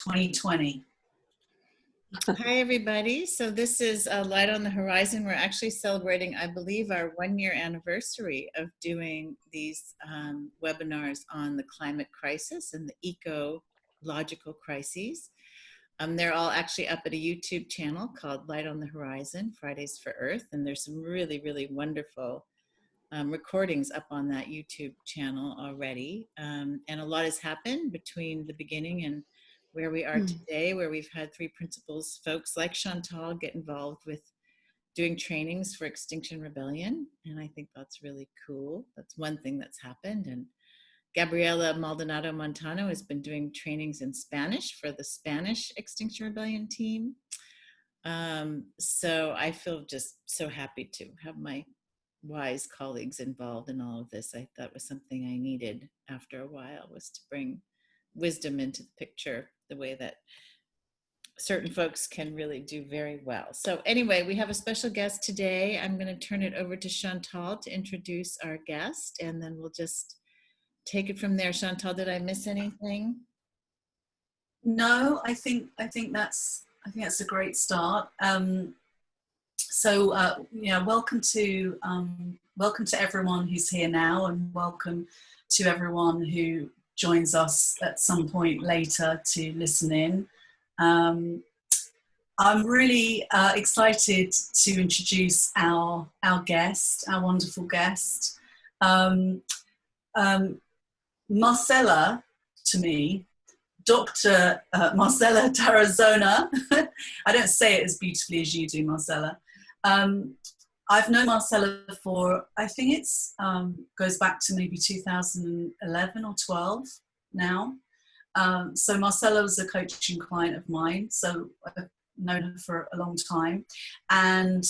2020. Hi, everybody. So this is Light on the Horizon. We're actually celebrating, I believe, our 1-year anniversary of doing these webinars on the climate crisis and the ecological crises. They're all actually up at a YouTube channel called Light on the Horizon, Fridays for Earth. And there's some really, really wonderful recordings up on that YouTube channel already. And a lot has happened between the beginning and where we are today, where we've had 3 principals folks like Chantal get involved with doing trainings for Extinction Rebellion. And I think that's really cool. That's one thing that's happened. And Gabriela Maldonado Montano has been doing trainings in Spanish for the Spanish Extinction Rebellion team. So I feel just so happy to have my wise colleagues involved in all of this. I thought was something I needed after a while, was to bring wisdom into the picture the way that certain folks can really do very well. So anyway, we have a special guest today. I'm going to turn it over to Chantal to introduce our guest, and then we'll just take it from there. Chantal, did I miss anything? No, I think that's a great start. Welcome to everyone who's here now, and welcome to everyone who joins us at some point later to listen in. I'm really excited to introduce our wonderful guest. Marcela, to me, Dr. Marcela Tarazona. I don't say it as beautifully as you do, Marcela. I've known Marcela for, I think it's goes back to maybe 2011 or 12 now. So Marcela was a coaching client of mine, so I've known her for a long time. And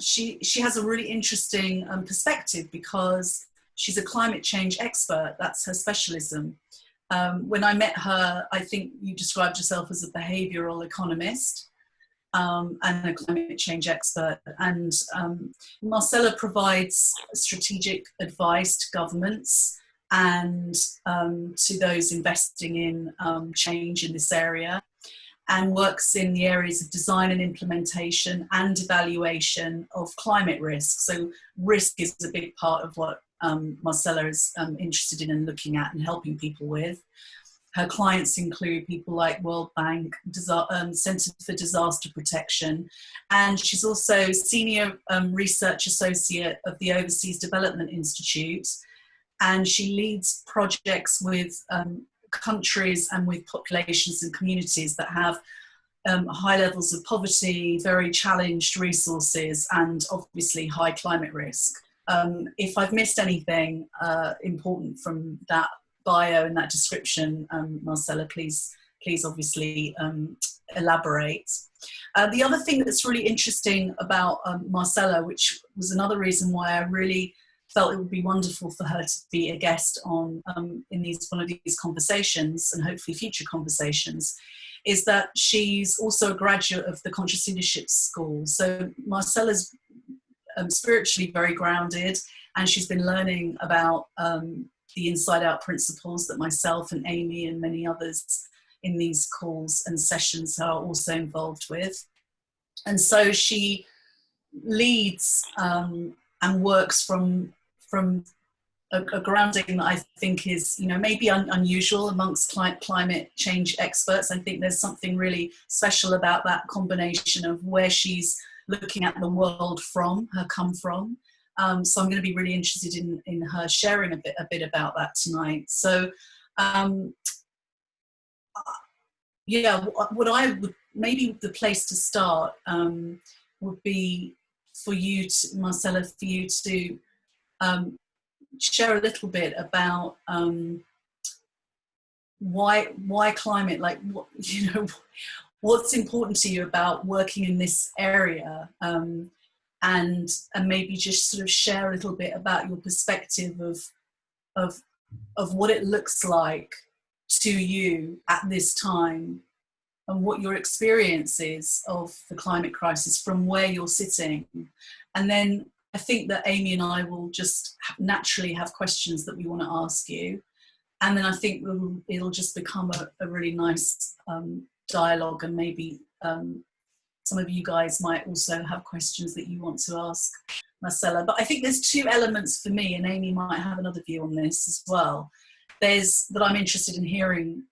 she has a really interesting perspective, because she's a climate change expert. That's her specialism. When I met her, I think you described yourself as a behavioral economist and a climate change expert. And Marcela provides strategic advice to governments and to those investing in change in this area, and works in the areas of design and implementation and evaluation of climate risk. So risk is a big part of what Marcela is interested in and looking at and helping people with. Her clients include people like World Bank, Centre for Disaster Protection, and she's also Senior Research Associate of the Overseas Development Institute, and she leads projects with countries and with populations and communities that have high levels of poverty, very challenged resources, and obviously high climate risk. If I've missed anything important from that bio and that description, Marcela, please obviously elaborate. The other thing that's really interesting about Marcela, which was another reason why I really felt it would be wonderful for her to be a guest on in one of these conversations, and hopefully future conversations, is that she's also a graduate of the Conscious Leadership School. So Marcela's spiritually very grounded, and she's been learning about the inside out principles that myself and Amy and many others in these calls and sessions are also involved with. And so she leads and works from a grounding that I think is, maybe unusual amongst climate change experts. I think there's something really special about that combination of where she's looking at the world from, her come from. So I'm going to be really interested in her sharing a bit about that tonight. So, what I would, maybe the place to start would be for you, Marcela, for you to share a little bit about why climate, like what's important to you about working in this area, and maybe just sort of share a little bit about your perspective of what it looks like to you at this time, and what your experience is of the climate crisis from where you're sitting. And then I think that Amy and I will just naturally have questions that we want to ask you. And then I think it'll just become a really nice dialogue, and maybe some of you guys might also have questions that you want to ask Marcela. But I think there's two elements for me, and Amy might have another view on this as well. There's that I'm interested in hearing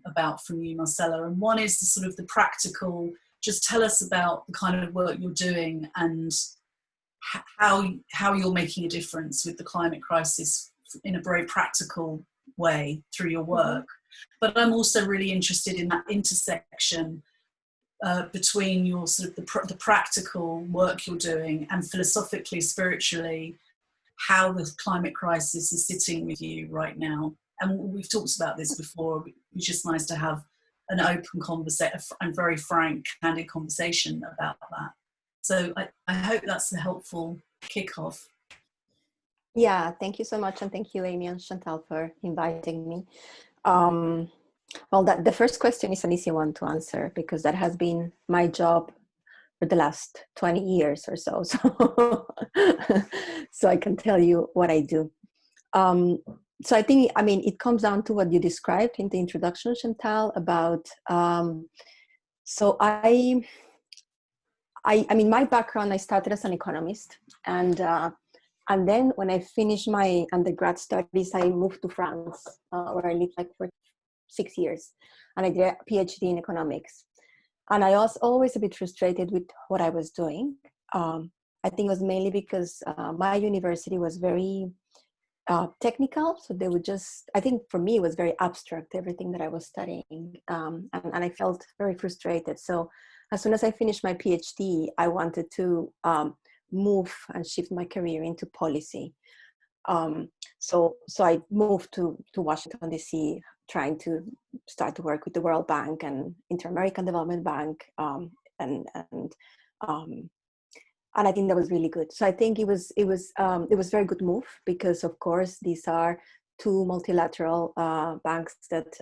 about from you, Marcela, and one is the sort of the practical, just tell us about the kind of work you're doing and how you're making a difference with the climate crisis in a very practical way through your work. But I'm also really interested in that intersection between your sort of the practical work you're doing and philosophically, spiritually, how the climate crisis is sitting with you right now. And we've talked about this before. It's just nice to have an open conversation and very frank, candid conversation about that. So I hope that's a helpful kickoff. Yeah, thank you so much. And thank you, Amy and Chantal, for inviting me. Well, the first question is an easy one to answer because that has been my job for the last 20 years or so. So I can tell you what I do. So I think, I mean, it comes down to what you described in the introduction, Chantal, about, so I mean, my background, I started as an economist, and then when I finished my undergrad studies, I moved to France, where I lived like for 6 years, and I did a PhD in economics. And I was always a bit frustrated with what I was doing. I think it was mainly because my university was very technical, so they would just, I think for me it was very abstract, everything that I was studying, and I felt very frustrated. So as soon as I finished my PhD, I wanted to move and shift my career into policy. So I moved to Washington, D.C., trying to start to work with the World Bank and Inter-American Development Bank, and I think that was really good. So I think it was a very good move because, of course, these are two multilateral banks that,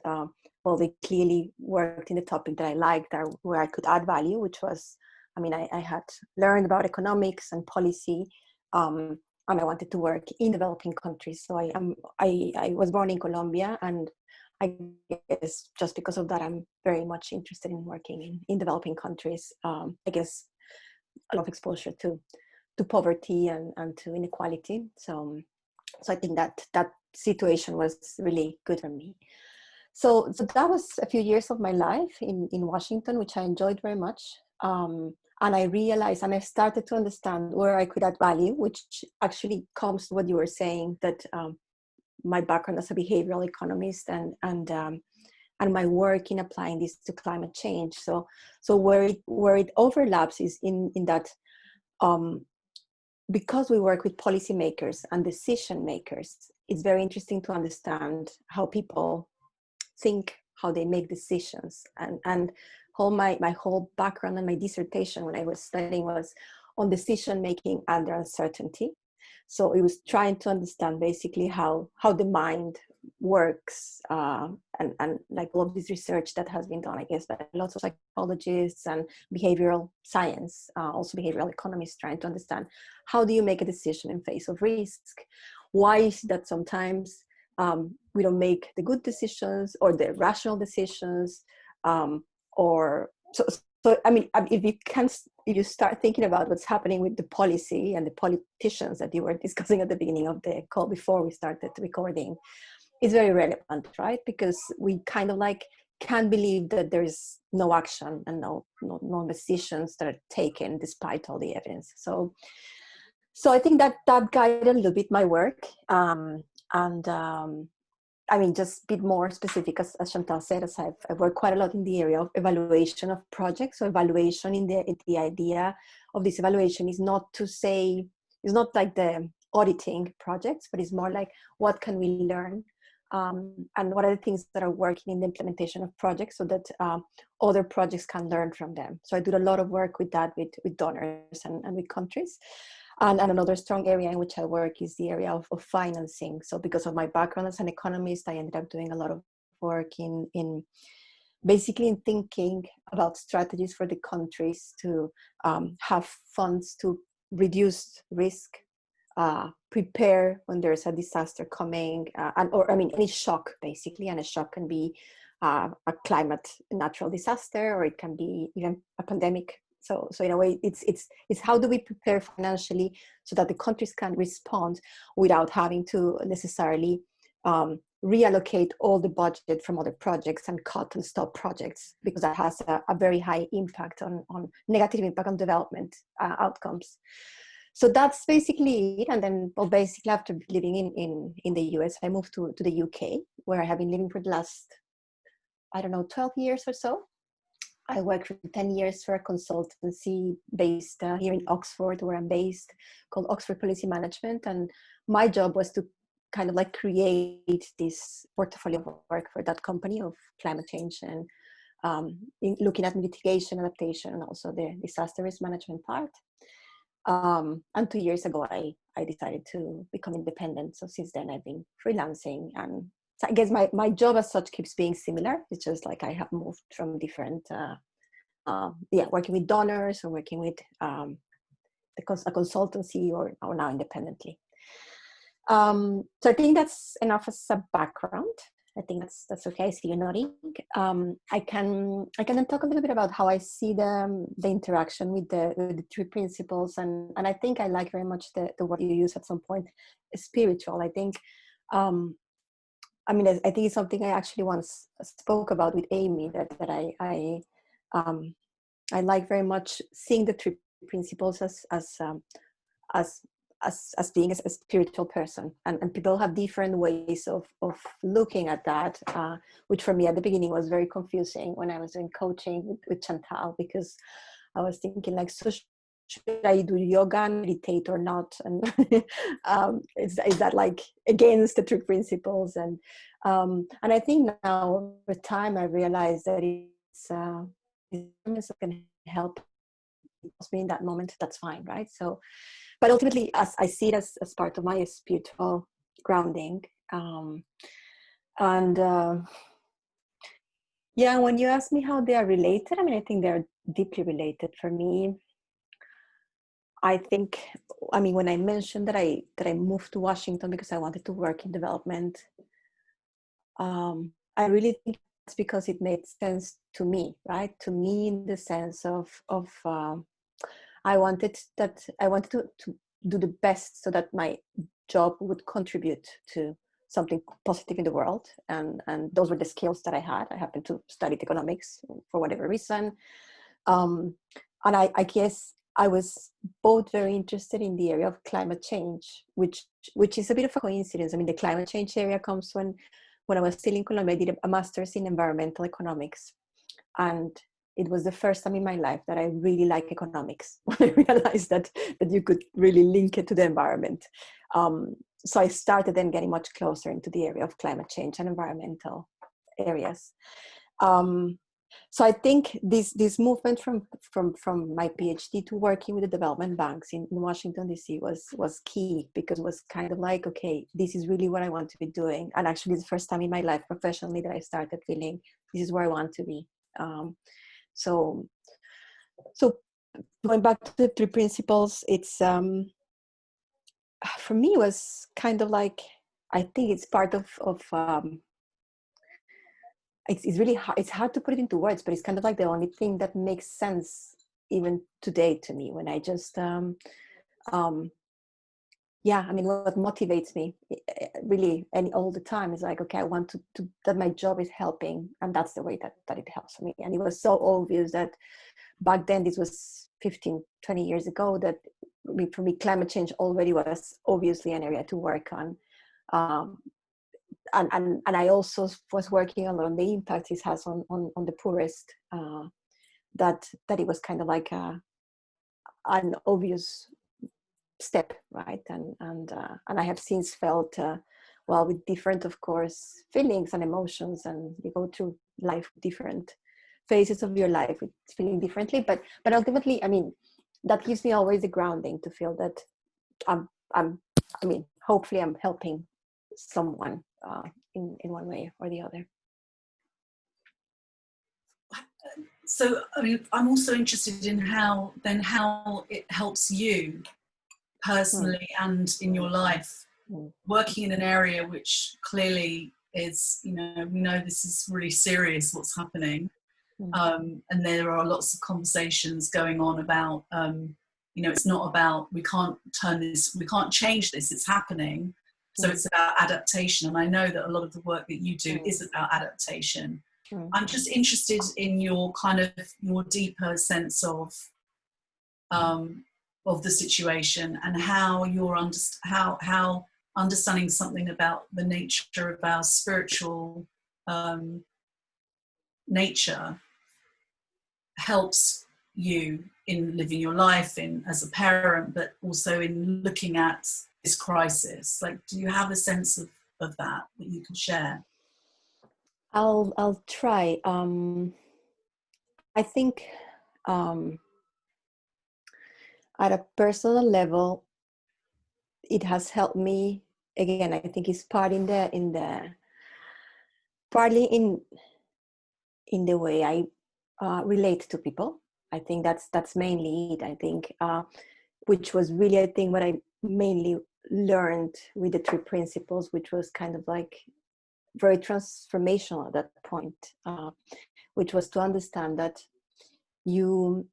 well, they clearly worked in the topic that I liked, where I could add value, which was, I mean, I had learned about economics and policy, and I wanted to work in developing countries. So I was born in Colombia, and I guess just because of that, I'm very much interested in working in developing countries. I guess a lot of exposure to poverty and to inequality. So I think that situation was really good for me. So that was a few years of my life in Washington, which I enjoyed very much. And I realized, and I started to understand where I could add value, which actually comes to what you were saying, that my background as a behavioral economist and my work in applying this to climate change. So where it overlaps is in that because we work with policymakers and decision makers, it's very interesting to understand how people think, how they make decisions, and my whole background and my dissertation when I was studying was on decision making under uncertainty. So it was trying to understand basically how the mind works, and like all of this research that has been done, I guess, by lots of psychologists and behavioral science, also behavioral economists, trying to understand how do you make a decision in face of risk? Why is that sometimes we don't make the good decisions or the rational decisions, or so I mean, if you start thinking about what's happening with the policy and the politicians that you were discussing at the beginning of the call before we started recording, it's very relevant, right? Because we kind of like can't believe that there is no action and no decisions that are taken despite all the evidence. So I think that guided a little bit my work, I mean, just a bit more specific, as Chantal said, as I've worked quite a lot in the area of evaluation of projects. So evaluation, in the idea of this evaluation is not to say, it's not like the auditing projects, but it's more like what can we learn, and what are the things that are working in the implementation of projects so that other projects can learn from them. So I do a lot of work with that, with donors and with countries. And another strong area in which I work is the area of financing. So because of my background as an economist, I ended up doing a lot of work in basically in thinking about strategies for the countries to have funds to reduce risk prepare when there's a disaster coming, any shock basically, and a shock can be a climate natural disaster, or it can be even a pandemic. So in a way, it's how do we prepare financially so that the countries can respond without having to necessarily reallocate all the budget from other projects and cut and stop projects, because that has a very high impact on negative impact on development outcomes. So that's basically it. And then, well, basically after living in the US, I moved to the UK, where I have been living for the last, 12 years or so. I worked for 10 years for a consultancy based here in Oxford, where I'm based, called Oxford Policy Management. And my job was to kind of like create this portfolio of work for that company of climate change and looking at mitigation, adaptation, and also the disaster risk management part. And 2 years ago, I decided to become independent. So since then, I've been freelancing. And so I guess my job as such keeps being similar. It's just like I have moved from different, working with donors or working with a consultancy or now independently. So I think that's enough as a background. I think that's okay. I see you nodding. I can then talk a little bit about how I see the interaction with the three principles, and I think I like very much the word you use at some point, spiritual. I think, I think it's something I actually once spoke about with Amy, that I like very much seeing the three principles as being a spiritual person, and people have different ways of looking at that, which for me at the beginning was very confusing when I was doing coaching with Chantal, because I was thinking like, so should I do yoga and meditate or not? And is that like against the three principles? And I think now over time I realized that it's can help me in that moment. That's fine, right? So, but ultimately, as I see it as part of my spiritual grounding, when you ask me how they are related, I think they're deeply related for me. I think, when I mentioned that I moved to Washington because I wanted to work in development, I really think it's because it made sense to me, right? To me, in the sense of I wanted to do the best so that my job would contribute to something positive in the world. And those were the skills that I had. I happened to study economics for whatever reason. And I guess I was both very interested in the area of climate change, which is a bit of a coincidence. The climate change area comes when I was still in Colombia. I did a master's in environmental economics. And it was the first time in my life that I really liked economics, when I realized that you could really link it to the environment. So I started then getting much closer into the area of climate change and environmental areas. So I think this movement from my PhD to working with the development banks in Washington, D.C. was key, because it was kind of like, okay, this is really what I want to be doing. And actually it's the first time in my life professionally that I started feeling this is where I want to be. So going back to the three principles, it's for me, it was kind of like, I think it's part of it's really hard. It's hard to put it into words, but it's kind of like the only thing that makes sense even today to me, when I just what motivates me really all the time is like, okay, I want to that my job is helping, and that's the way that it helps me. And it was so obvious that back then, this was 15, 20 years ago, that for me, climate change already was obviously an area to work on. And I also was working a lot on the impact it has on the poorest, that it was kind of like an obvious step, right? And I have since felt, with different, of course, feelings and emotions, and you go through life, different phases of your life with feeling differently, but ultimately, that gives me always the grounding to feel that hopefully I'm helping someone in one way or the other. So I'm also interested in how it helps you personally and in your life, Mm. working in an area which clearly is, you know, we know this is really serious what's happening. And there are lots of conversations going on about, you know, it's not about, we can't change this, it's happening. So it's about adaptation. And I know that a lot of the work that you do is about adaptation. I'm just interested in your kind of, your deeper sense of the situation, and how you're how understanding something about the nature of our spiritual nature helps you in living your life in as a parent, but also in looking at this crisis. Like, do you have a sense of that you can share? I'll try. I think at a personal level, it has helped me. Again, I think it's partly in the way I relate to people. I think that's mainly it. I think which was really, I think, what I mainly learned with the three principles, which was kind of like very transformational at that point, which was to understand that you,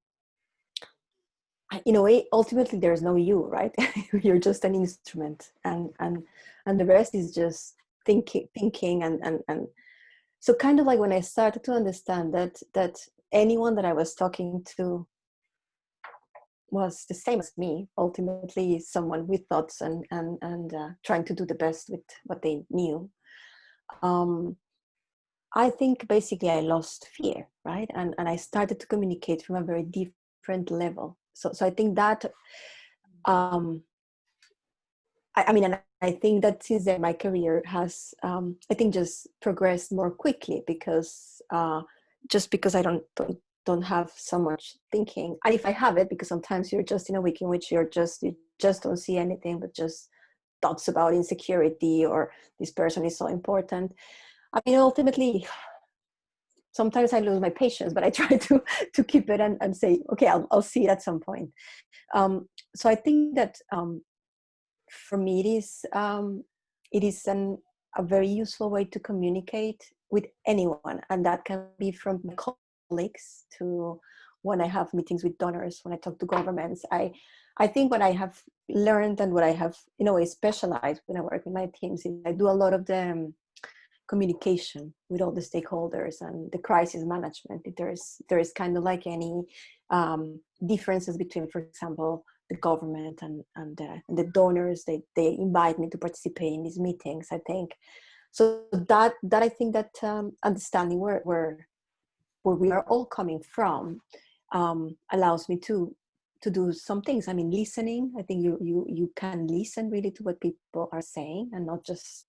in a way, ultimately there's no you, right? You're just an instrument, and the rest is just thinking and so kind of like when I started to understand that anyone that I was talking to was the same as me, ultimately someone with thoughts and trying to do the best with what they knew. I think basically I lost fear, right? And I started to communicate from a very different level. So I think that, I mean, and I think that since then my career has, I think, just progressed more quickly because just because I don't have so much thinking. And if I have it, because sometimes you're just in a week in which you just don't see anything but just thoughts about insecurity or this person is so important. I mean, ultimately, sometimes I lose my patience, but I try to keep it and say, okay, I'll see it at some point. So I think that for me, it is a very useful way to communicate with anyone, and that can be from my colleagues to when I have meetings with donors, when I talk to governments. I think what I have learned and what I have, in a way, specialized when I work with my teams is I do a lot of the communication with all the stakeholders and the crisis management. There is kind of like any differences between, for example, the government and the donors. They invite me to participate in these meetings, I think. So that I think that understanding where we are all coming from allows me to do some things. I mean, listening. I think you can listen really to what people are saying, and not just,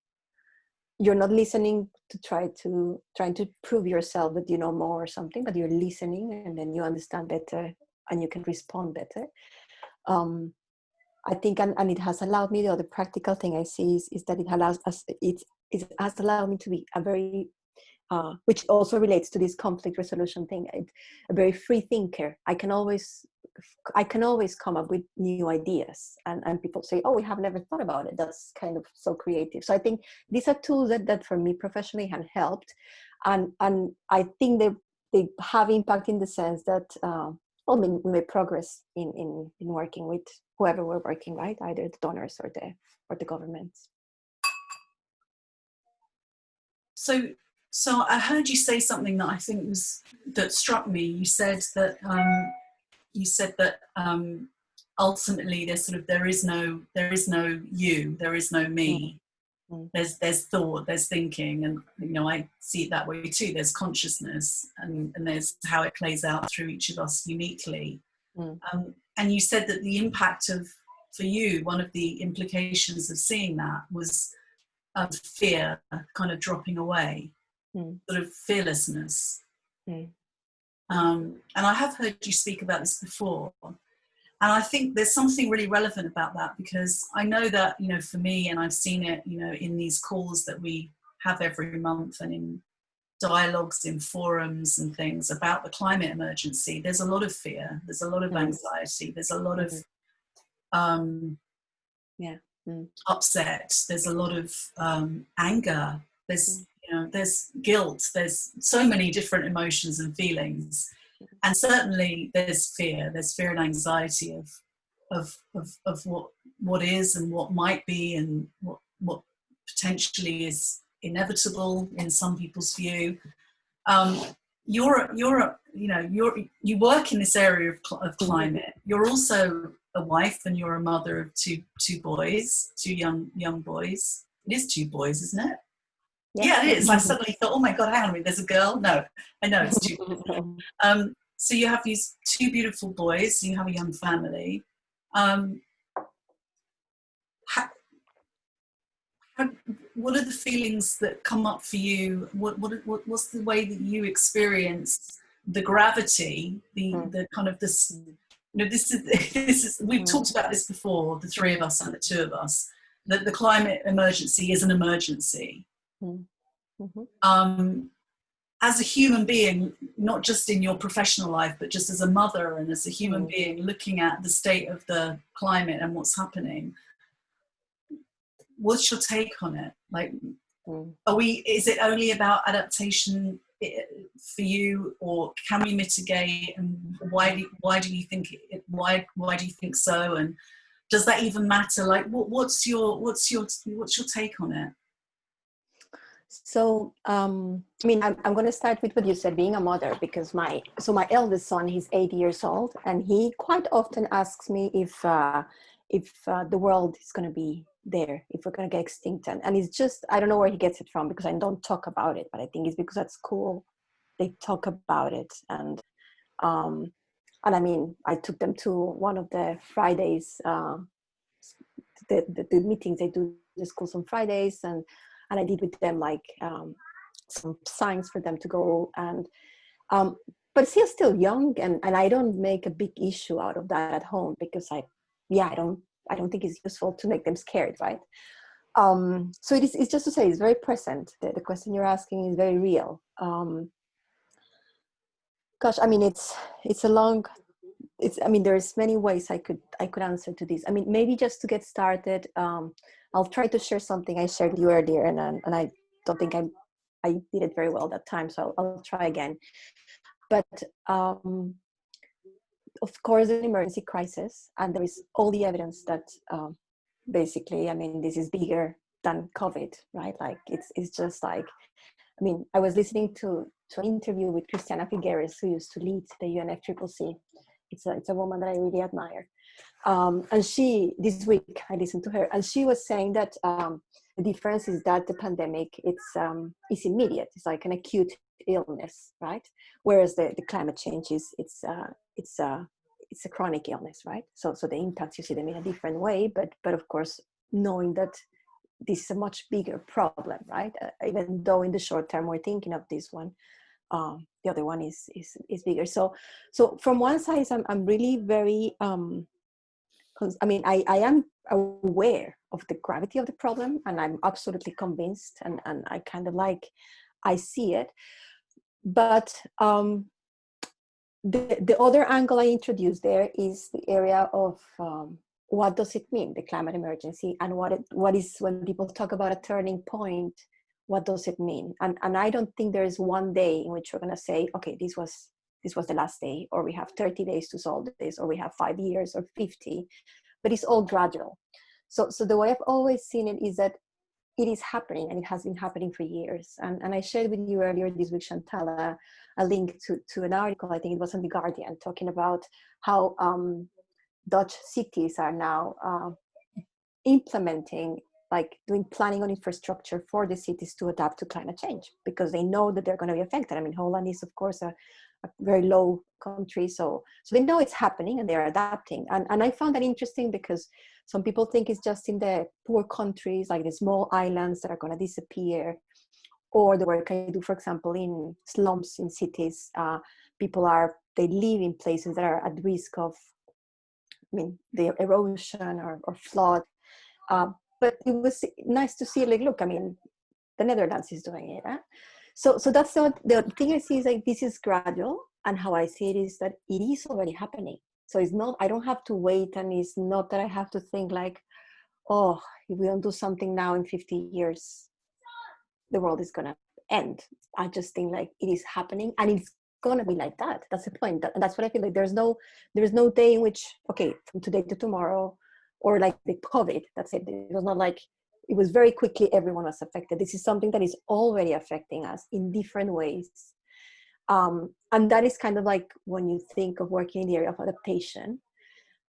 you're not listening to trying to prove yourself that you know more or something, but you're listening, and then you understand better and you can respond better. I think, and it has allowed me, the other practical thing I see is that it allows us, it has allowed me to be a very, which also relates to this conflict resolution thing, a very free thinker. I can always come up with new ideas, and people say, oh, we have never thought about it. That's kind of so creative. So I think these are tools that for me professionally have helped, and I think they have impact in the sense that we make progress in working with whoever we're working, right? Either the donors or the governments. So I heard you say something that I think that struck me. You said that ultimately there is no you, there is no me. Mm-hmm. There's thought, there's thinking, and you know, I see it that way too. There's consciousness, and there's how it plays out through each of us uniquely. And you said that the impact for you, one of the implications of seeing that was fear kind of dropping away, sort of fearlessness. And I have heard you speak about this before. And I think there's something really relevant about that, because I know that, you know, for me, and I've seen it, you know, in these calls that we have every month and in dialogues in forums and things about the climate emergency, there's a lot of fear, there's a lot of anxiety, there's a lot of Yeah. Mm. upset. There's a lot of anger. There's Mm. there's guilt. There's so many different emotions and feelings, and certainly there's fear. There's fear and anxiety of what is and what might be, and what potentially is inevitable in some people's view. You work in this area of climate. You're also a wife, and you're a mother of two boys, two young boys. It is two boys, isn't it? Yeah, it is. I suddenly thought, oh my God, hang on a minute, there's a girl. No, I know it's two. So you have these two beautiful boys. You have a young family. What are the feelings that come up for you? What's the way that you experience the gravity, the kind of this? This is we've talked about this before, the three of us and the two of us, that the climate emergency is an emergency. As a human being, not just in your professional life, but just as a mother and as a human being, looking at the state of the climate and what's happening, what's your take on it? Like, is it only about adaptation for you, or can we mitigate? And why do you think why do you think so? And does that even matter? Like, what's your take on it? So, I mean, I'm going to start with what you said, being a mother, because my eldest son, he's 8 years old, and he quite often asks me if the world is going to be there, if we're going to get extinct. And it's just, I don't know where he gets it from, because I don't talk about it, but I think it's because at school they talk about it. And I mean, I took them to one of the Fridays, the meetings they do the schools on Fridays, and I did with them like some signs for them to go. And but he's still young, and I don't make a big issue out of that at home, because I don't think it's useful to make them scared, right? So it's just to say, it's very present. The question you're asking is very real. Gosh, I mean, it's a long. I mean, there's many ways I could answer to this. I mean, maybe just to get started, I'll try to share something I shared with you earlier, and I don't think I did it very well that time, so I'll try again. But of course, an emergency crisis, and there is all the evidence that basically, I mean, this is bigger than COVID, right? Like it's just like, I mean, I was listening to an interview with Christiana Figueres, who used to lead the UNFCCC. It's a woman that I really admire. And this week I listened to her, and she was saying that the difference is that the pandemic, it's immediate. It's like an acute illness, right? Whereas the climate change it's a chronic illness, right? So the impacts, you see them in a different way, but of course, knowing that this is a much bigger problem, right? Even though in the short term we're thinking of this one, the other one is bigger. So from one side, I'm really very I mean, I am aware of the gravity of the problem, and I'm absolutely convinced, and I kind of like, I see it. But the other angle I introduced there is the area of what does it mean, the climate emergency, and what is, when people talk about a turning point, what does it mean? And I don't think there is one day in which we're going to say, okay, this was the last day, or we have 30 days to solve this, or we have 5 years or 50, but it's all gradual. So the way I've always seen it is that it is happening, and it has been happening for years. And I shared with you earlier this week, Chantal, a link to an article, I think it was on The Guardian, talking about how Dutch cities are now implementing, like doing planning on infrastructure for the cities to adapt to climate change, because they know that they're going to be affected. I mean, Holland is, of course, a very low country, so they know it's happening and they're adapting. And I found that interesting, because some people think it's just in the poor countries, like the small islands, that are going to disappear, or the work I do, for example, in slums in cities. They live in places that are at risk of, I mean, the erosion or flood. But it was nice to see, like, look, I mean, the Netherlands is doing it. Huh? So that's the thing I see is, like, this is gradual, and how I see it is that it is already happening. So it's not, I don't have to wait, and it's not that I have to think like, oh, if we don't do something now, in 50 years, the world is going to end. I just think like it is happening, and it's going to be like that. That's the point. And that's what I feel like. There's no day in which, okay, from today to tomorrow, or like the COVID, that's it. It was not like, it was very quickly everyone was affected. This is something that is already affecting us in different ways. And that is kind of like when you think of working in the area of adaptation.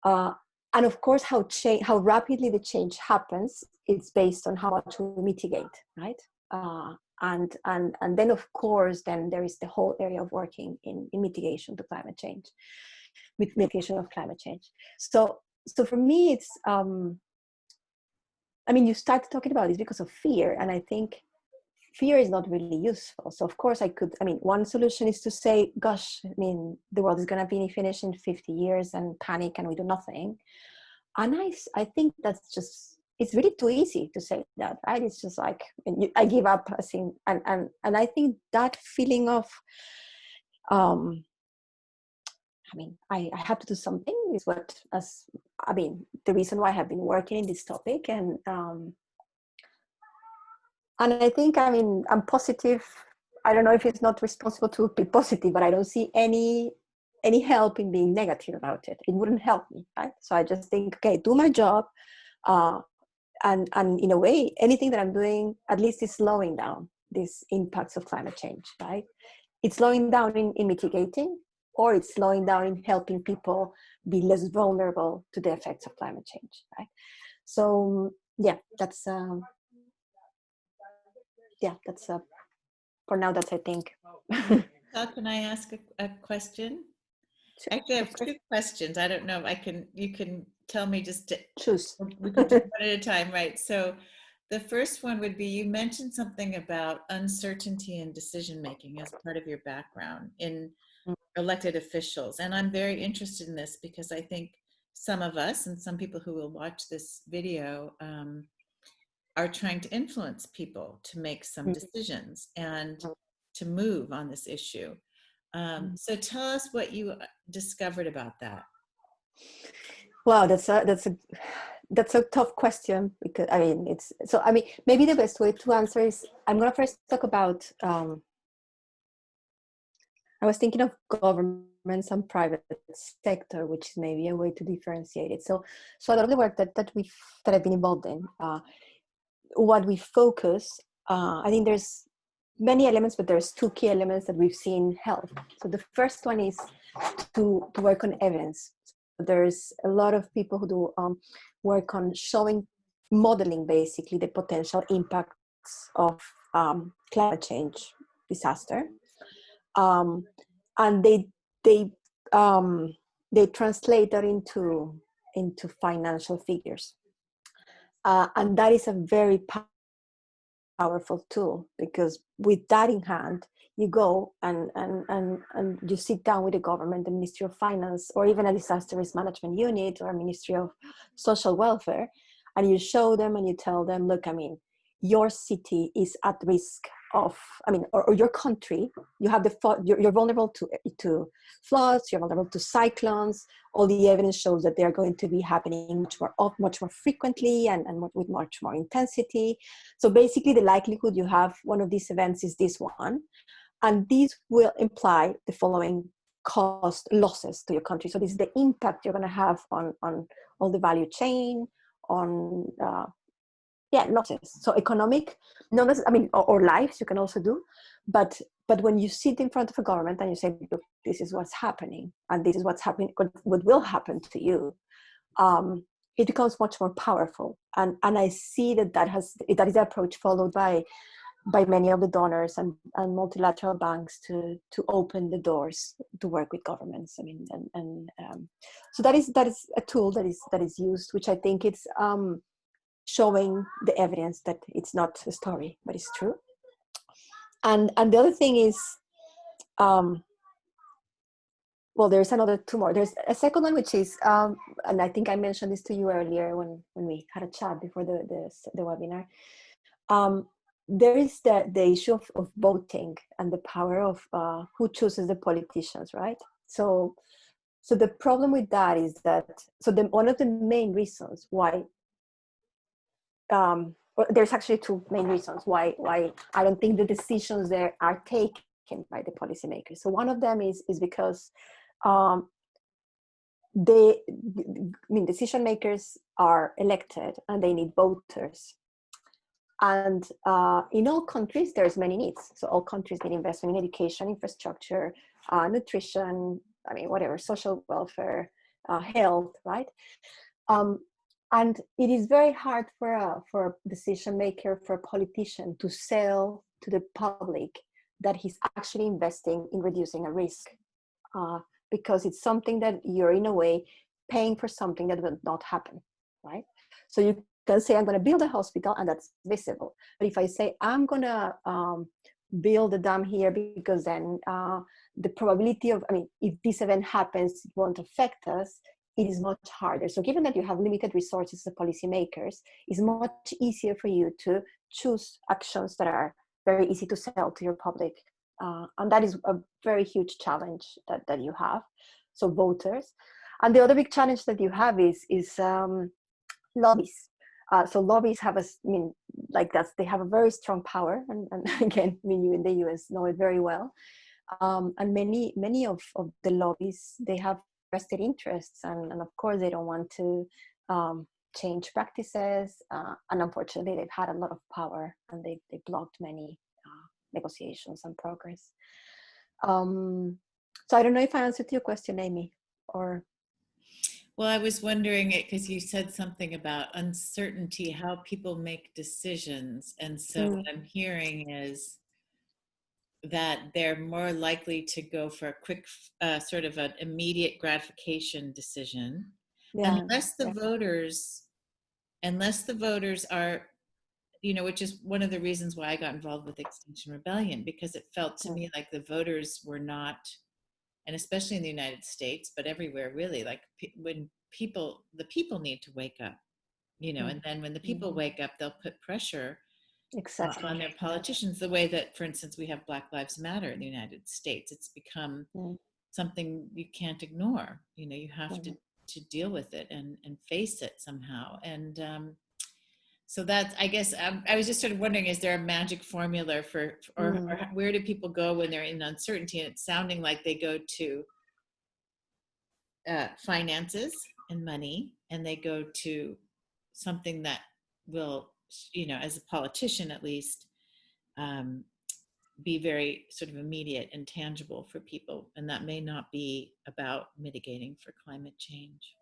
And of course, how rapidly the change happens, it's based on how much we mitigate, right? And then of course, then there is the whole area of working in mitigation to climate change, with mitigation of climate change. So for me, it's, I mean, you start talking about this because of fear, and I think fear is not really useful. So of course one solution is to say, gosh, I mean, the world is going to be finished in 50 years and panic and we do nothing. And I think that's just, it's really too easy to say that, right? It's just like, I give up, and I think that feeling of, I have to do something is the reason why I have been working in this topic. And I think, I'm positive. I don't know if it's not responsible to be positive, but I don't see any help in being negative about it. It wouldn't help me, right? So I just think, okay, do my job. And in a way, anything that I'm doing, at least is slowing down these impacts of climate change, right? It's slowing down in mitigating, or it's slowing down in helping people be less vulnerable to the effects of climate change, right? So yeah, that's for now, that's, I think. Can I ask a question? Actually, I have two questions. I don't know if you can tell me, just to choose. We can do one at a time, right? So the first one would be, you mentioned something about uncertainty in decision making as part of your background in elected officials. And I'm very interested in this because I think some of us and some people who will watch this video are trying to influence people to make some decisions and to move on this issue. So tell us what you discovered about that. Wow, that's a tough question, because maybe the best way to answer is, I'm going to first talk about, I was thinking of governments and private sector, which is maybe a way to differentiate it. So a lot of the work that I've been involved in, what we focus, I think there's many elements, but there's two key elements that we've seen help. So the first one is to work on evidence. There's a lot of people who do work on modeling basically the potential impacts of climate change disaster, and they translate that into financial figures, and that is a very powerful tool, because with that in hand, you go and you sit down with the government, the Ministry of Finance, or even a disaster risk management unit, or a Ministry of Social Welfare, and you show them and you tell them, look, your city is at risk of, or your country, you're vulnerable to floods, you're vulnerable to cyclones. All the evidence shows that they are going to be happening much more frequently and with much more intensity. So basically, the likelihood you have one of these events is this one, and these will imply the following cost losses to your country. So this is the impact you're going to have on all the value chain, on losses. So economic, or lives you can also do, but when you sit in front of a government and you say, look, this is what's happening, and this is what's happening, what will happen to you, it becomes much more powerful. And I see that is the approach followed by many of the donors and multilateral banks to open the doors to work with governments. So that is a tool that is used, which I think it's showing the evidence that it's not a story, but it's true. And the other thing is, there's another two more. There's a second one, which is, and I think I mentioned this to you earlier when we had a chat before the webinar. There is the issue of voting and the power of who chooses the politicians, right? So the problem with that is that, one of the main reasons why well, there's actually two main reasons why I don't think the decisions there are taken by the policymakers. So one of them is because um, decision makers are elected and they need voters. And in all countries, there's many needs. So all countries need investment in education, infrastructure, nutrition, whatever, social welfare, health, right? And it is very hard for a decision maker, for a politician to sell to the public that he's actually investing in reducing a risk, because it's something that you're in a way paying for something that will not happen, right? So you can say, I'm going to build a hospital, and that's visible. But if I say, I'm going to build a dam here because then the probability of, if this event happens, it won't affect us, it is much harder. So given that you have limited resources as policymakers, it's much easier for you to choose actions that are very easy to sell to your public. And that is a very huge challenge that you have. So voters. And the other big challenge that you have is lobbies. So lobbies have they have a very strong power. And again, you in the US know it very well. And many of the lobbies, they have vested interests, and of course they don't want to change practices, and unfortunately they've had a lot of power, and they blocked many negotiations and progress. So I don't know if I answered your question, Amy, or... Well, I was wondering it because you said something about uncertainty, how people make decisions. And so what I'm hearing is that they're more likely to go for a quick sort of an immediate gratification decision, unless the voters are, which is one of the reasons why I got involved with Extinction Rebellion, because it felt to me like the voters were not, and especially in the United States, but everywhere really, like when the people need to wake up, and then when the people wake up, they'll put pressure on their politicians, the way that, for instance, we have Black Lives Matter in the United States. It's become something you can't ignore. You have to deal with it and face it somehow. And so that's, I guess, I was just sort of wondering, is there a magic formula or where do people go when they're in uncertainty? And it's sounding like they go to finances and money, and they go to something that will, as a politician at least, be very sort of immediate and tangible for people. And that may not be about mitigating for climate change.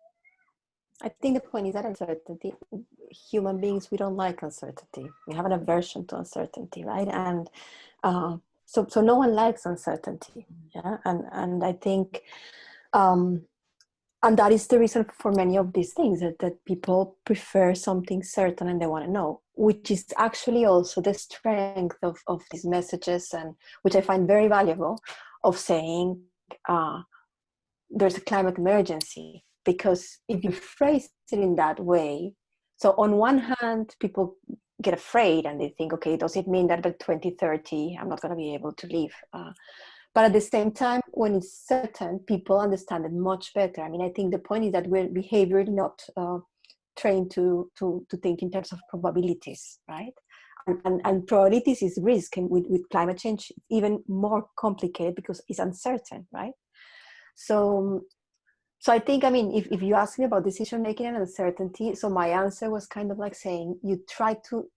I think the point is that uncertainty, human beings, we don't like uncertainty. We have an aversion to uncertainty, right? And so no one likes uncertainty. Yeah. And I think, and that is the reason for many of these things, that people prefer something certain and they want to know, which is actually also the strength of these messages, and which I find very valuable, of saying there's a climate emergency. Because if you phrase it in that way, so on one hand, people get afraid and they think, okay, does it mean that by 2030, I'm not going to be able to live? But at the same time, when it's certain, people understand it much better. I think the point is that we're behaviorally not trained to think in terms of probabilities, right? And probabilities is risk, and with climate change, it's even more complicated because it's uncertain, right? So I think, if you ask me about decision making and uncertainty, so my answer was kind of like saying you try to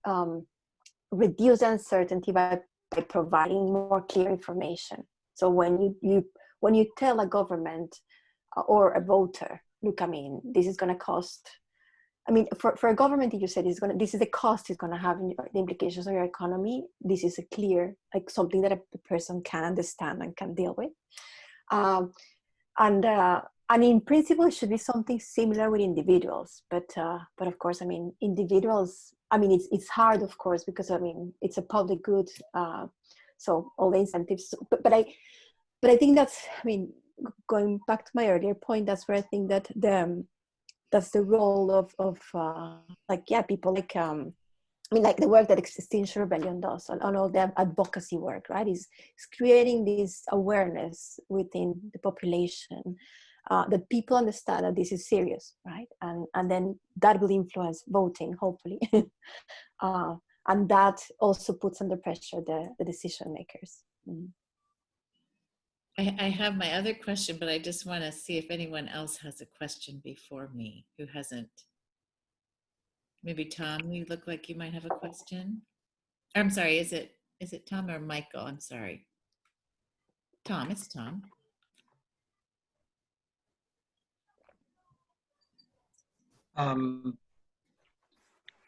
reduce uncertainty by providing more clear information. So when you tell a government or a voter, look, this is going to cost. For a government, if you said this is the cost it's going to have, the implications on your economy. This is a clear, like something that a person can understand and can deal with. And in principle, it should be something similar with individuals. But of course, individuals. It's hard, of course, because it's a public good. So all the incentives. But I think that's. Going back to my earlier point, that's where I think that that's the role of people like the work that Extinction Rebellion does on all the advocacy work, right? Is creating this awareness within the population. that people understand that this is serious, right? And then that will influence voting, hopefully. And that also puts under pressure the decision makers. Mm. I have my other question, but I just want to see if anyone else has a question before me who hasn't. Maybe Tom, you look like you might have a question. I'm sorry, is it Tom or Michael? I'm sorry. Tom, it's Tom.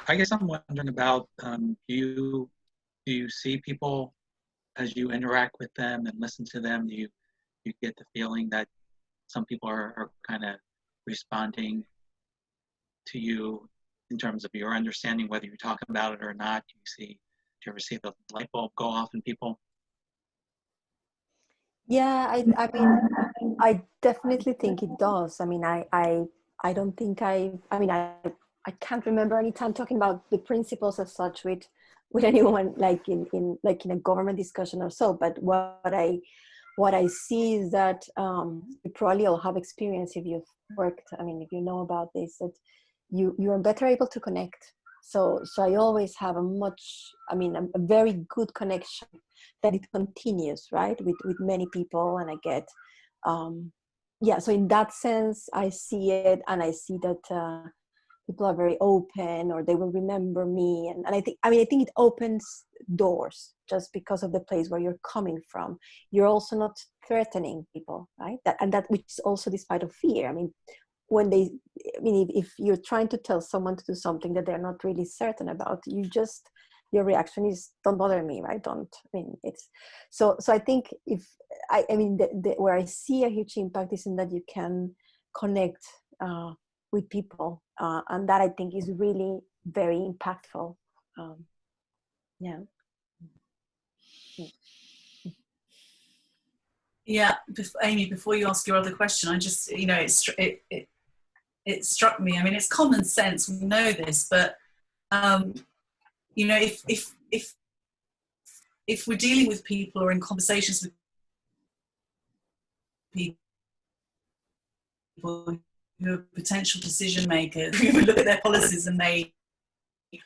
I guess I'm wondering about, do you see people as you interact with them and listen to them? Do you get the feeling that some people are kind of responding to you in terms of your understanding, whether you talk about it or not? Do you ever see the light bulb go off in people? Yeah, I mean, I definitely think it does. I mean, I don't think I mean, I can't remember any time talking about the principles as such with anyone, like in like in a government discussion or so. But what I see is that you probably all have experience if you've worked. I mean, if you know about this, that you are better able to connect. So I always have a very good connection that it continues, right, with many people, and I get yeah. So in that sense, I see it, and I see that people are very open, or they will remember me, and I think it opens doors just because of the place where you're coming from. You're also not threatening people, right? That which is also despite of fear. I mean, when they, I mean, if you're trying to tell someone to do something that they're not really certain about, your reaction is, don't bother me, right? It's so I think if I mean where I see a huge impact is in that you can connect with people, and that I think is really very impactful. Yeah. Yeah, Amy, before you ask your other question, I just, it struck me. I mean, it's common sense. We know this, but if we're dealing with people or in conversations with people who are potential decision makers, we look at their policies and they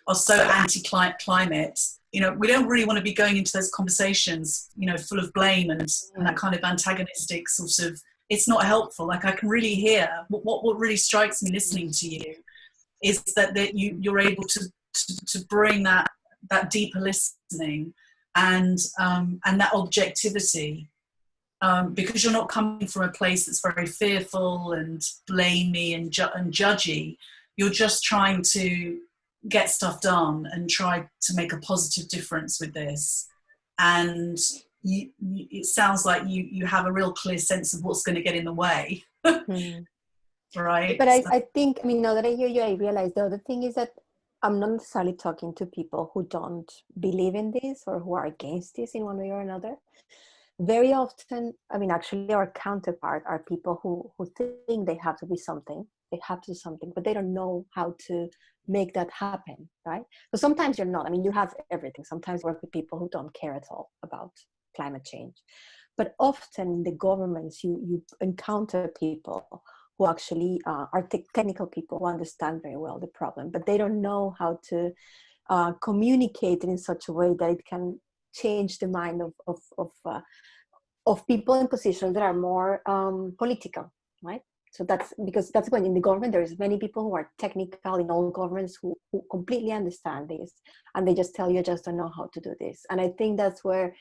are so anti-climate, we don't really want to be going into those conversations, full of blame and that kind of antagonistic sort of, it's not helpful. Like, I can really hear what really strikes me listening to you is that you're able to bring that deeper listening and that objectivity, because you're not coming from a place that's very fearful and blamey and judgy. You're just trying to get stuff done and try to make a positive difference with this. And it sounds like you have a real clear sense of what's going to get in the way. Right? But I think, I mean, now that I hear you, I realize the other thing is that I'm not necessarily talking to people who don't believe in this or who are against this in one way or another. Very often, I mean, actually our counterpart are people who think they have to be something, they have to do something, but they don't know how to make that happen, right? So sometimes you're not, I mean, you have everything. Sometimes you work with people who don't care at all about climate change. But often in the governments, you encounter people who actually are technical people who understand very well the problem, but they don't know how to communicate it in such a way that it can change the mind of people in positions that are more political, right? So that's when in the government there's many people who are technical in all governments who completely understand this, and they just tell you, I just don't know how to do this. And I think that's where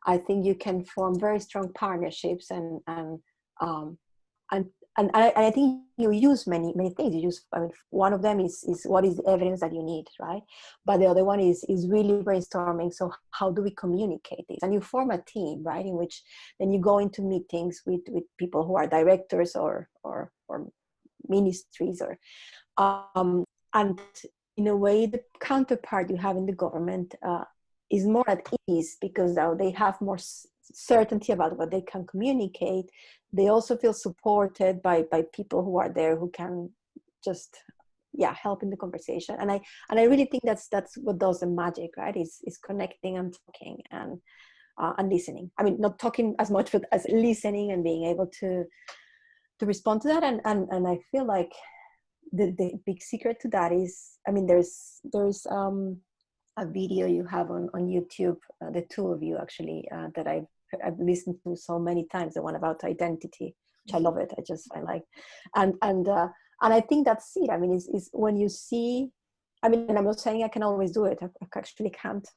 I think you can form very strong partnerships, and I think you use many things. You use, I mean, one of them is what is the evidence that you need, right? But the other one is really brainstorming. So how do we communicate this? And you form a team, right? In which then you go into meetings with people who are directors or ministries, or and in a way the counterpart you have in the government is more at ease, because now they have more certainty about what they can communicate. They also feel supported by people who are there who can just help in the conversation. And I really think that's what does the magic, right? Is connecting and talking and listening. I mean, not talking as much, but as listening and being able to to respond to that, and I feel like the big secret to that is, I mean, there's a video you have on YouTube, the two of you actually, that I've listened to so many times, the one about identity, which I love it. I like, and I think that's it. I mean, is when you see, I mean, and I'm not saying I can always do it. I actually can't.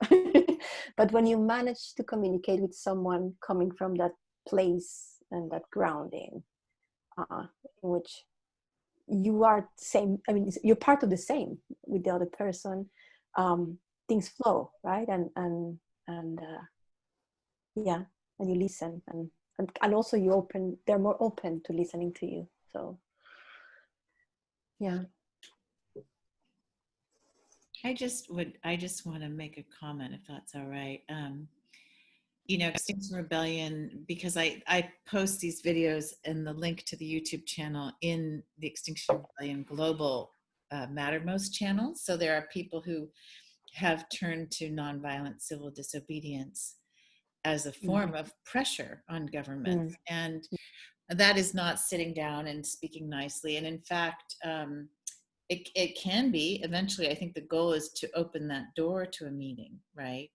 But when you manage to communicate with someone coming from that place and that grounding, in which you are same, I mean, you're part of the same with the other person, things flow, right? And yeah, and you listen, and also they're more open to listening to you. So yeah. I just want to make a comment, if that's all right. You know, Extinction Rebellion, because I post these videos and the link to the YouTube channel in the Extinction Rebellion Global Mattermost channel. So there are people who have turned to nonviolent civil disobedience as a form of pressure on governments. And that is not sitting down and speaking nicely. And in fact, it can be eventually. I think the goal is to open that door to a meeting, right?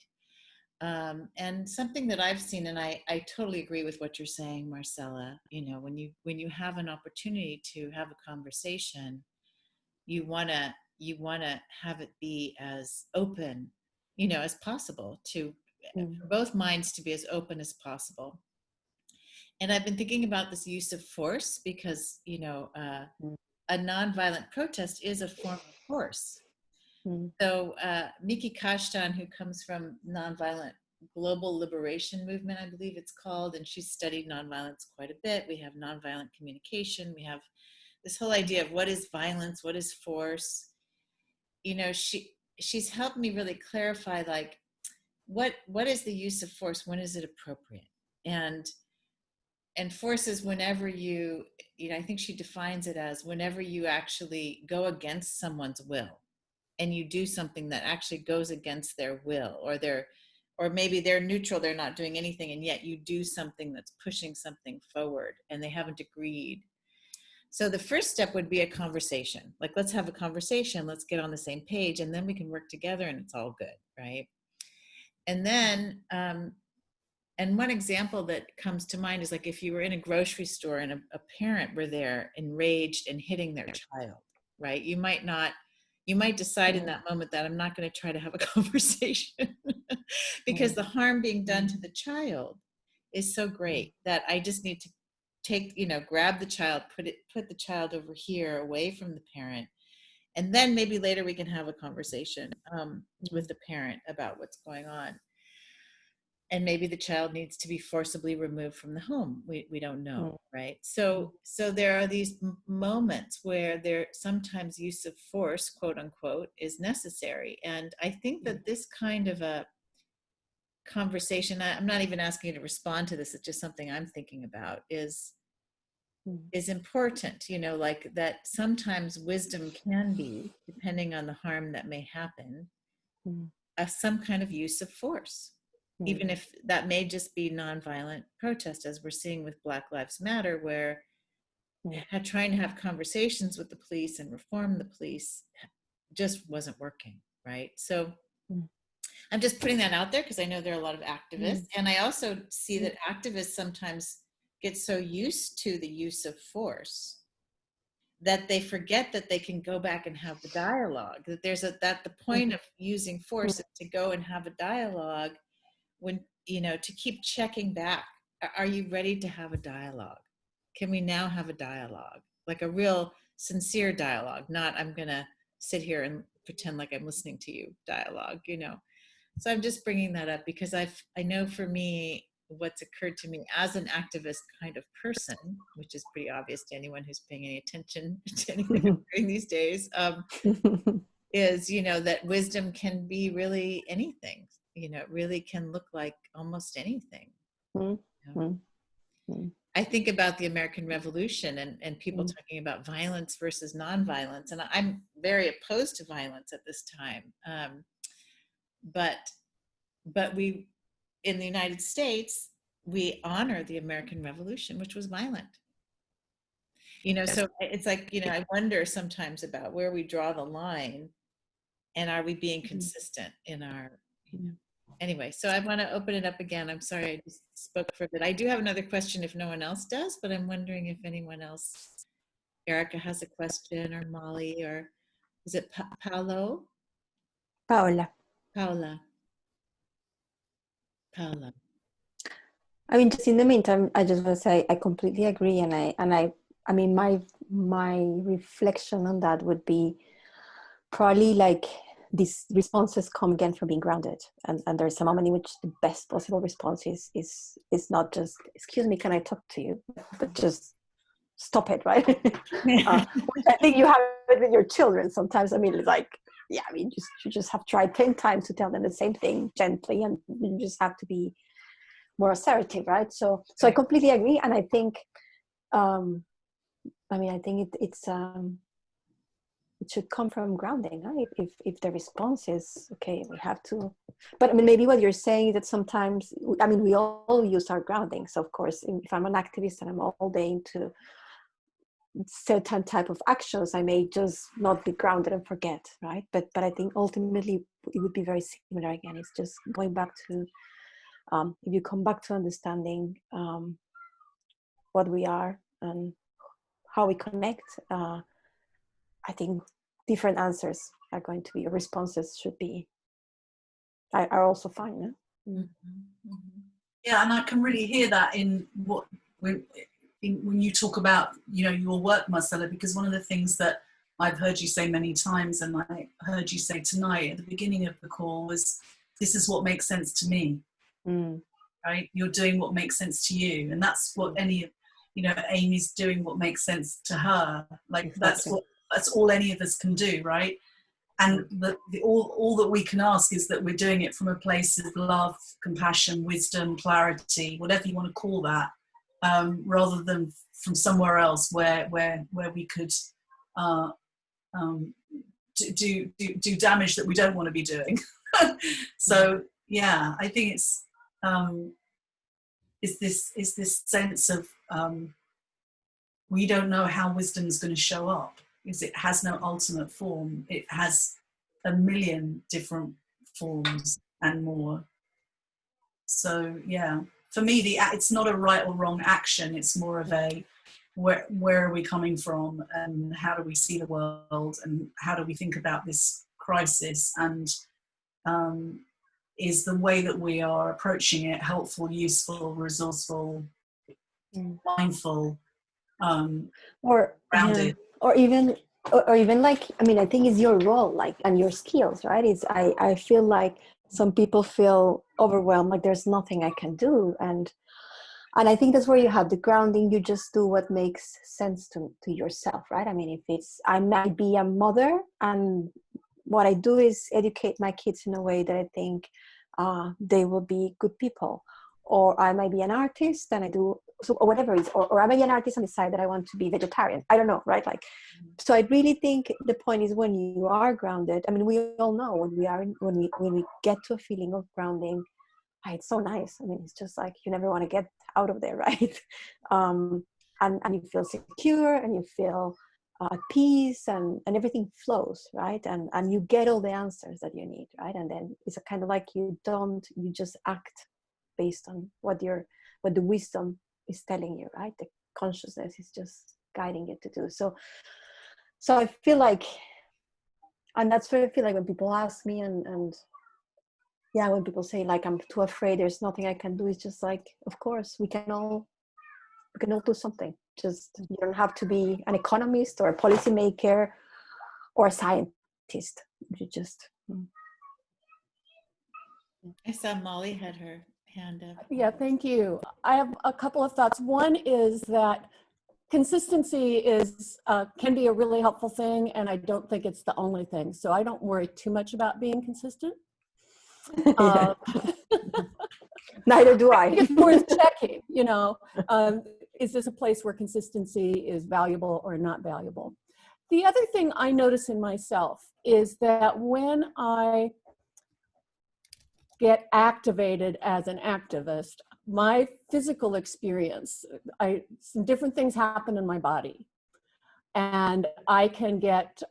And something that I've seen, and I totally agree with what you're saying, Marcela, you know, when you have an opportunity to have a conversation, you want to have it be as open, you know, as possible, to for both minds to be as open as possible. And I've been thinking about this use of force because, you know, a nonviolent protest is a form of force. So Miki Kashtan, who comes from Nonviolent Global Liberation Movement, I believe it's called, and she's studied nonviolence quite a bit. We have nonviolent communication. We have this whole idea of what is violence, what is force. You know, she's helped me really clarify, like, what is the use of force? When is it appropriate? And force is whenever you know, I think she defines it as whenever you actually go against someone's will, and you do something that actually goes against their will, or maybe they're neutral, they're not doing anything, and yet you do something that's pushing something forward and they haven't agreed. So the first step would be a conversation. Like, let's have a conversation, let's get on the same page, and then we can work together and it's all good, right? And then, and one example that comes to mind is, like, if you were in a grocery store and a parent were there enraged and hitting their child, right? You might decide in that moment that I'm not going to try to have a conversation because the harm being done to the child is so great that I just need to take, you know, grab the child, put the child over here away from the parent. And then maybe later we can have a conversation with the parent about what's going on. And maybe the child needs to be forcibly removed from the home. We don't know, right? So there are these moments where there sometimes use of force, quote unquote, is necessary. And I think that this kind of a conversation, I'm not even asking you to respond to this, it's just something I'm thinking about, is important, you know, like that sometimes wisdom can be, depending on the harm that may happen, some kind of use of force. Even if that may just be nonviolent protest, as we're seeing with Black Lives Matter, where trying to have conversations with the police and reform the police just wasn't working, right? So I'm just putting that out there because I know there are a lot of activists. And I also see that activists sometimes get so used to the use of force that they forget that they can go back and have the dialogue, that the point of using force is to go and have a dialogue, when, you know, to keep checking back. Are you ready to have a dialogue? Can we now have a dialogue? Like a real sincere dialogue, not I'm going to sit here and pretend like I'm listening to you dialogue, you know? So I'm just bringing that up because I know for me, what's occurred to me as an activist kind of person, which is pretty obvious to anyone who's paying any attention to anything I'm doing these days, is, you know, that wisdom can be really anything. You know, it really can look like almost anything. You know? I think about the American Revolution and people talking about violence versus nonviolence, and I'm very opposed to violence at this time. But we, in the United States, we honor the American Revolution, which was violent. You know, Yes. so it's like, you know, I wonder sometimes about where we draw the line, and are we being consistent in our, you know. Anyway, so I want to open it up again. I'm sorry I just spoke for a bit. I do have another question if no one else does, but I'm wondering if anyone else, Erica has a question, or Molly, or is it Paolo? Paola. Paola. Paola. I mean, just in the meantime, I just want to say I completely agree, and I mean, my reflection on that would be probably like these responses come again from being grounded, and there's a moment in which the best possible response is not just "excuse me, can I talk to you," but just stop it, right? Which I think you have it with your children sometimes. I mean, it's like, yeah, I mean, you just have tried 10 times to tell them the same thing gently, and you just have to be more assertive, right? So I completely agree, and I think, I mean, I think it should come from grounding, right? If the response is okay, we have to. But I mean, maybe what you're saying is that sometimes, I mean, we all use our grounding. So of course, if I'm an activist and I'm all day into certain type of actions, I may just not be grounded and forget, right? But I think ultimately it would be very similar again. It's just going back to, if you come back to understanding what we are and how we connect, I think different answers are going to be, responses should be, are also fine. No? Mm-hmm. Mm-hmm. Yeah, and I can really hear that in what when you talk about, you know, your work, Marcela, because one of the things that I've heard you say many times, and I heard you say tonight at the beginning of the call, was this is what makes sense to me. Right? You're doing what makes sense to you, and that's what Amy's doing what makes sense to her. Like Exactly. that's all any of us can do, right? And all that we can ask is that we're doing it from a place of love, compassion, wisdom, clarity, whatever you want to call that, rather than from somewhere else where we could do damage that we don't want to be doing. So yeah, I think it's this sense of we don't know how wisdom is going to show up, because it has no ultimate form. It has a million different forms and more. So yeah, for me, it's not a right or wrong action. It's more of a where are we coming from, and how do we see the world, and how do we think about this crisis, and is the way that we are approaching it helpful, useful, resourceful, mindful, or grounded? or even like, I mean, I think it's your role, like, and your skills, right? It's I feel like some people feel overwhelmed, like there's nothing I can do, and I think that's where you have the grounding. You just do what makes sense to yourself, right? I mean, if it's, I might be a mother, and what I do is educate my kids in a way that I think they will be good people. Or I might be an artist and I do, so, or whatever it is, or I might be an artist and decide that I want to be vegetarian. I don't know, right? Like, so I really think the point is when you are grounded. I mean, we all know when we get to a feeling of grounding, it's so nice. I mean, it's just like you never want to get out of there, right? And you feel secure, and you feel at peace, and everything flows, right? And you get all the answers that you need, right? And then it's a kind of like you just act based on what the wisdom is telling you, right? The consciousness is just guiding you to do. So I feel like, and that's what I feel like when people ask me, and yeah, when people say like I'm too afraid, there's nothing I can do, it's just like, of course we can all do something. Just, you don't have to be an economist or a policymaker or a scientist. You just I saw Molly had her hand up. Yeah, thank you. I have a couple of thoughts. One is that consistency can be a really helpful thing, and I don't think it's the only thing. So I don't worry too much about being consistent. Neither do I. It's worth checking, is this a place where consistency is valuable or not valuable? The other thing I notice in myself is that when I get activated as an activist, my physical experience, some different things happen in my body. and I can get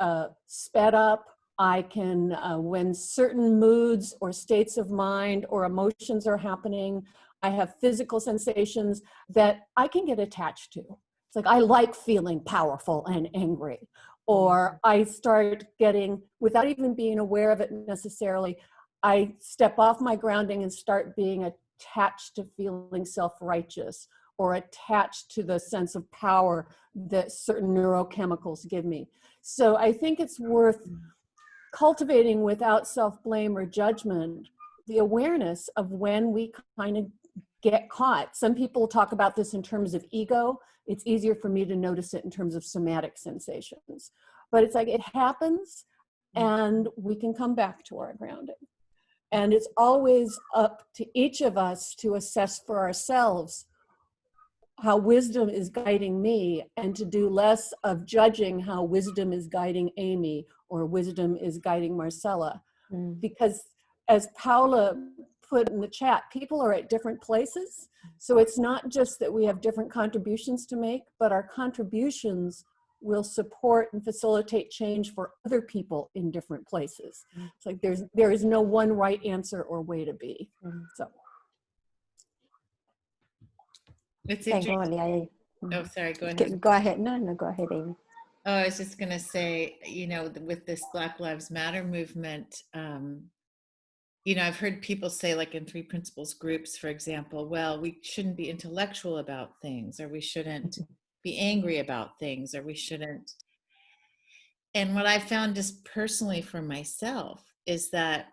sped up. I can, when certain moods or states of mind or emotions are happening, I have physical sensations that I can get attached to. It's like, I like feeling powerful and angry. Or I start getting, without even being aware of it necessarily, I step off my grounding and start being attached to feeling self-righteous, or attached to the sense of power that certain neurochemicals give me. So I think it's worth cultivating, without self-blame or judgment, the awareness of when we kind of get caught. Some people talk about this in terms of ego. It's easier for me to notice it in terms of somatic sensations. But it's like, it happens and we can come back to our grounding. And it's always up to each of us to assess for ourselves how wisdom is guiding me, and to do less of judging how wisdom is guiding Amy or wisdom is guiding Marcela. Because as Paula put in the chat, people are at different places. So it's not just that we have different contributions to make, but our contributions will support and facilitate change for other people in different places. It's like there is no one right answer or way to be. So. It's Thank you, interesting. Oli. Oh, sorry, go ahead. Go ahead. No, go ahead, Amy. Oh, I was just going to say, you know, with this Black Lives Matter movement, you know, I've heard people say, like in Three Principles groups, for example, well, we shouldn't be intellectual about things, or we shouldn't be angry about things, or we shouldn't. And what I found just personally for myself is that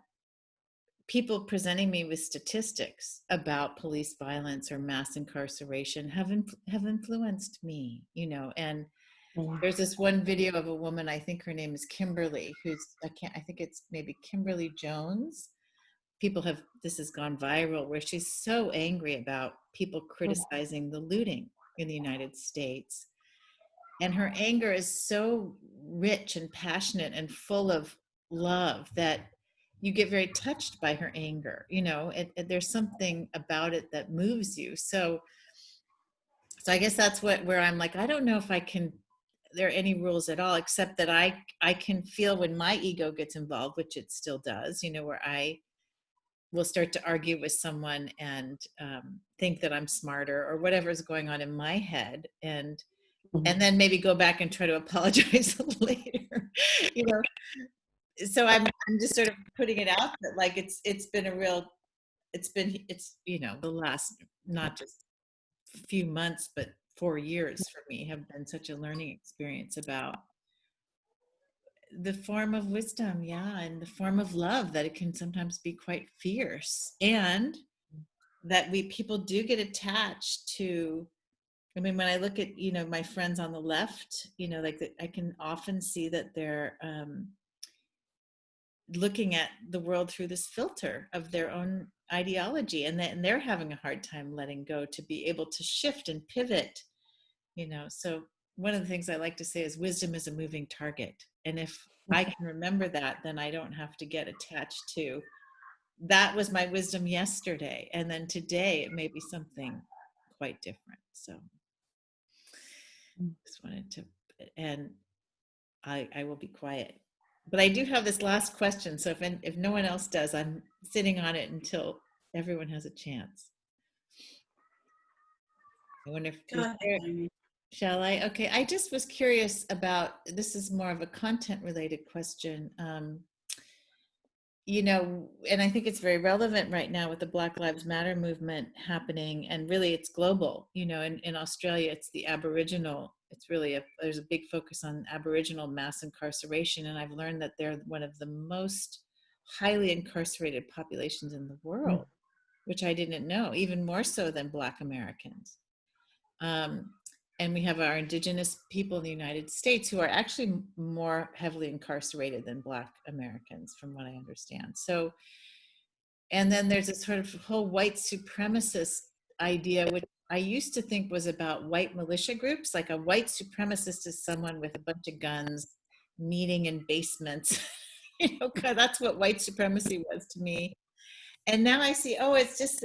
people presenting me with statistics about police violence or mass incarceration have influenced me, you know. And there's this one video of a woman, I think her name is Kimberly, I think it's maybe Kimberly Jones. This has gone viral, where she's so angry about people criticizing the looting in the United States. And her anger is so rich and passionate and full of love that you get very touched by her anger, you know. There's something about it that moves you. So I guess that's where I'm like, I don't know if there are any rules at all, except that I can feel when my ego gets involved, which it still does, you know, where I will start to argue with someone and think that I'm smarter or whatever's going on in my head, and then maybe go back and try to apologize later, you know. So I'm just sort of putting it out that, like, it's you know, the last, not just few months, but 4 years for me have been such a learning experience about the form of wisdom, and the form of love, that it can sometimes be quite fierce, and that people do get attached to. I mean, when I look at, you know, my friends on the left, you know, like I can often see that they're looking at the world through this filter of their own ideology, and they're having a hard time letting go to be able to shift and pivot, you know. So one of the things I like to say is wisdom is a moving target. And if I can remember that, then I don't have to get attached to, that was my wisdom yesterday, and then today it may be something quite different. So just wanted to, and I will be quiet. But I do have this last question. So if no one else does, I'm sitting on it until everyone has a chance. I wonder if, shall I? Okay, I just was curious about, this is more of a content related question. You know, and I think it's very relevant right now with the Black Lives Matter movement happening, and really it's global. You know, in Australia, it's the Aboriginal, there's a big focus on Aboriginal mass incarceration, and I've learned that they're one of the most highly incarcerated populations in the world, which I didn't know, even more so than Black Americans. And we have our indigenous people in the United States who are actually more heavily incarcerated than Black Americans, from what I understand. So, and then there's this sort of whole white supremacist idea, which I used to think was about white militia groups. Like a white supremacist is someone with a bunch of guns meeting in basements. You know, that's what white supremacy was to me. And now I see, it's just